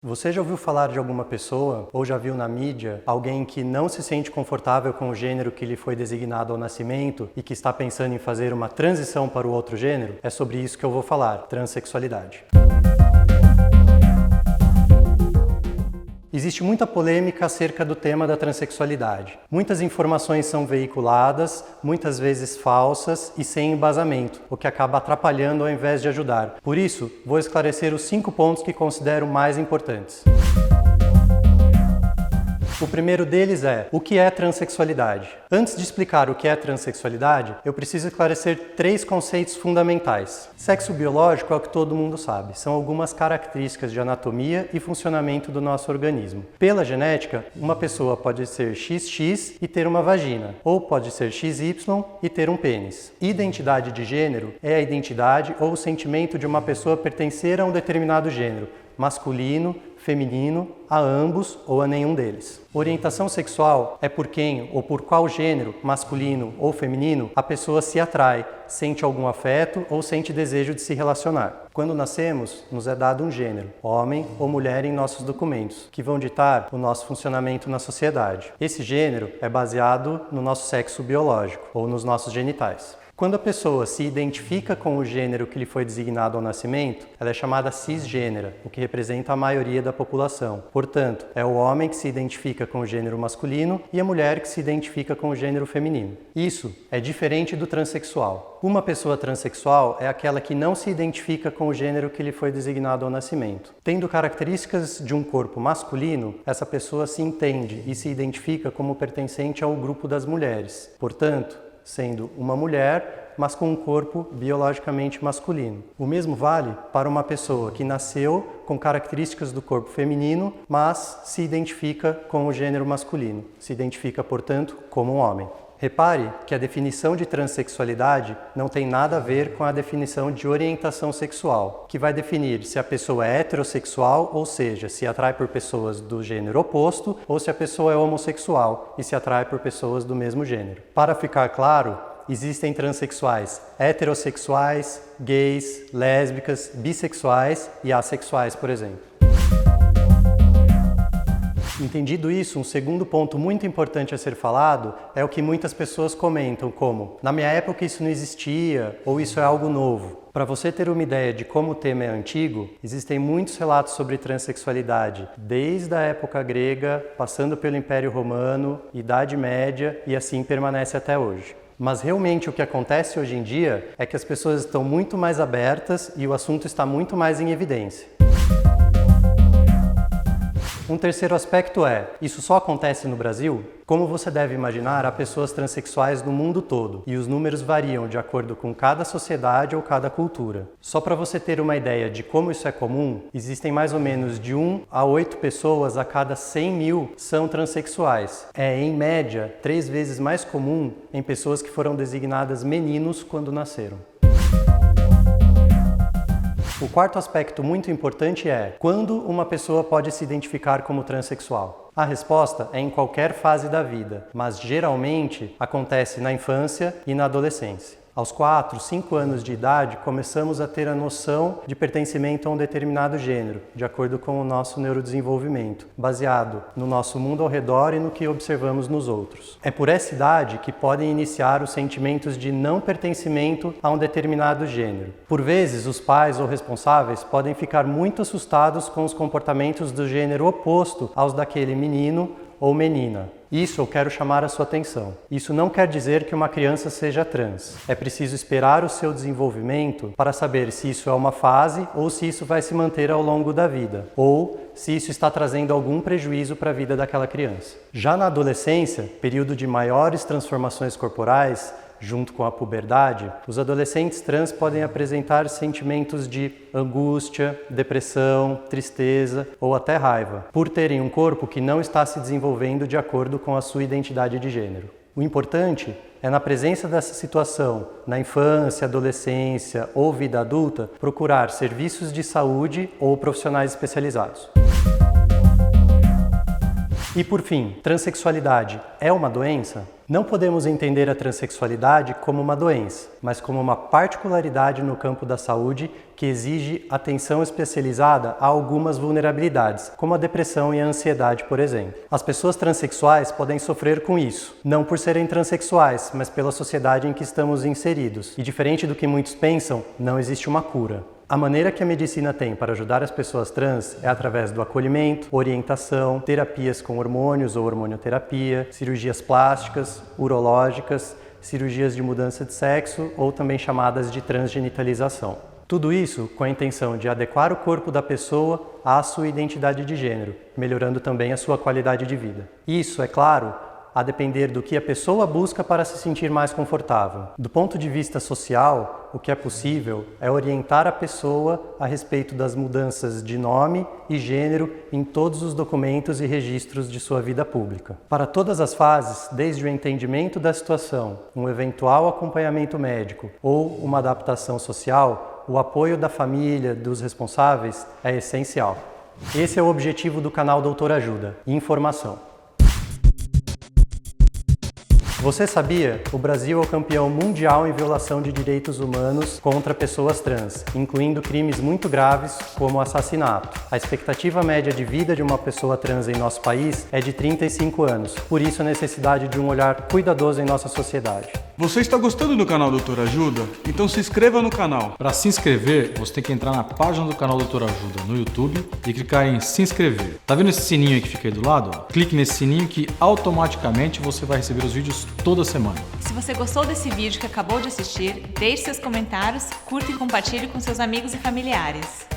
Você já ouviu falar de alguma pessoa, ou já viu na mídia, alguém que não se sente confortável com o gênero que lhe foi designado ao nascimento e que está pensando em fazer uma transição para o outro gênero? É sobre isso que eu vou falar, transexualidade. Existe muita polêmica acerca do tema da transexualidade. Muitas informações são veiculadas, muitas vezes falsas e sem embasamento, o que acaba atrapalhando ao invés de ajudar. Por isso, vou esclarecer os 5 pontos que considero mais importantes. O primeiro deles é: o que é transexualidade? Antes de explicar o que é transexualidade, eu preciso esclarecer 3 conceitos fundamentais. Sexo biológico é o que todo mundo sabe, são algumas características de anatomia e funcionamento do nosso organismo. Pela genética, uma pessoa pode ser XX e ter uma vagina, ou pode ser XY e ter um pênis. Identidade de gênero é a identidade ou o sentimento de uma pessoa pertencer a um determinado gênero, masculino, feminino, a ambos ou a nenhum deles. Orientação sexual é por quem ou por qual gênero, masculino ou feminino, a pessoa se atrai, sente algum afeto ou sente desejo de se relacionar. Quando nascemos, nos é dado um gênero, homem ou mulher em nossos documentos, que vão ditar o nosso funcionamento na sociedade. Esse gênero é baseado no nosso sexo biológico ou nos nossos genitais. Quando a pessoa se identifica com o gênero que lhe foi designado ao nascimento, ela é chamada cisgênera, o que representa a maioria da população. Portanto, é o homem que se identifica com o gênero masculino e a mulher que se identifica com o gênero feminino. Isso é diferente do transexual. Uma pessoa transexual é aquela que não se identifica com o gênero que lhe foi designado ao nascimento. Tendo características de um corpo masculino, essa pessoa se entende e se identifica como pertencente ao grupo das mulheres. Portanto, sendo uma mulher, mas com um corpo biologicamente masculino. O mesmo vale para uma pessoa que nasceu com características do corpo feminino, mas se identifica com o gênero masculino. Se identifica, portanto, como um homem. Repare que a definição de transexualidade não tem nada a ver com a definição de orientação sexual, que vai definir se a pessoa é heterossexual, ou seja, se atrai por pessoas do gênero oposto, ou se a pessoa é homossexual e se atrai por pessoas do mesmo gênero. Para ficar claro, existem transexuais heterossexuais, gays, lésbicas, bissexuais e assexuais, por exemplo. Entendido isso, um segundo ponto muito importante a ser falado é o que muitas pessoas comentam como: na minha época isso não existia, ou isso é algo novo. Para você ter uma ideia de como o tema é antigo, existem muitos relatos sobre transexualidade, desde a época grega, passando pelo Império Romano, Idade Média e assim permanece até hoje. Mas realmente o que acontece hoje em dia é que as pessoas estão muito mais abertas e o assunto está muito mais em evidência. Um terceiro aspecto é: isso só acontece no Brasil? Como você deve imaginar, há pessoas transexuais no mundo todo, e os números variam de acordo com cada sociedade ou cada cultura. Só para você ter uma ideia de como isso é comum, existem mais ou menos de 1 a 8 pessoas a cada 100 mil são transexuais. É, em média, 3 vezes mais comum em pessoas que foram designadas meninos quando nasceram. O quarto aspecto muito importante é: quando uma pessoa pode se identificar como transexual? A resposta é em qualquer fase da vida, mas geralmente acontece na infância e na adolescência. Aos 4, 5 anos de idade, começamos a ter a noção de pertencimento a um determinado gênero, de acordo com o nosso neurodesenvolvimento, baseado no nosso mundo ao redor e no que observamos nos outros. É por essa idade que podem iniciar os sentimentos de não pertencimento a um determinado gênero. Por vezes, os pais ou responsáveis podem ficar muito assustados com os comportamentos do gênero oposto aos daquele menino ou menina. Isso eu quero chamar a sua atenção. Isso não quer dizer que uma criança seja trans. É preciso esperar o seu desenvolvimento para saber se isso é uma fase ou se isso vai se manter ao longo da vida, ou se isso está trazendo algum prejuízo para a vida daquela criança. Já na adolescência, período de maiores transformações corporais, junto com a puberdade, os adolescentes trans podem apresentar sentimentos de angústia, depressão, tristeza ou até raiva, por terem um corpo que não está se desenvolvendo de acordo com a sua identidade de gênero. O importante é, na presença dessa situação, na infância, adolescência ou vida adulta, procurar serviços de saúde ou profissionais especializados. E por fim, transexualidade é uma doença? Não podemos entender a transexualidade como uma doença, mas como uma particularidade no campo da saúde que exige atenção especializada a algumas vulnerabilidades, como a depressão e a ansiedade, por exemplo. As pessoas transexuais podem sofrer com isso, não por serem transexuais, mas pela sociedade em que estamos inseridos. E diferente do que muitos pensam, não existe uma cura. A maneira que a medicina tem para ajudar as pessoas trans é através do acolhimento, orientação, terapias com hormônios ou hormonioterapia, cirurgias plásticas, urológicas, cirurgias de mudança de sexo ou também chamadas de transgenitalização. Tudo isso com a intenção de adequar o corpo da pessoa à sua identidade de gênero, melhorando também a sua qualidade de vida. Isso, é claro, a depender do que a pessoa busca para se sentir mais confortável. Do ponto de vista social, o que é possível é orientar a pessoa a respeito das mudanças de nome e gênero em todos os documentos e registros de sua vida pública. Para todas as fases, desde o entendimento da situação, um eventual acompanhamento médico ou uma adaptação social, o apoio da família, dos responsáveis, é essencial. Esse é o objetivo do canal Doutor Ajuda: informação. Você sabia? O Brasil é o campeão mundial em violação de direitos humanos contra pessoas trans, incluindo crimes muito graves como assassinato. A expectativa média de vida de uma pessoa trans em nosso país é de 35 anos, por isso a necessidade de um olhar cuidadoso em nossa sociedade. Você está gostando do canal Doutor Ajuda? Então se inscreva no canal. Para se inscrever, você tem que entrar na página do canal Doutor Ajuda no YouTube e clicar em se inscrever. Tá vendo esse sininho aí que fica aí do lado? Clique nesse sininho que automaticamente você vai receber os vídeos toda semana. Se você gostou desse vídeo que acabou de assistir, deixe seus comentários, curta e compartilhe com seus amigos e familiares.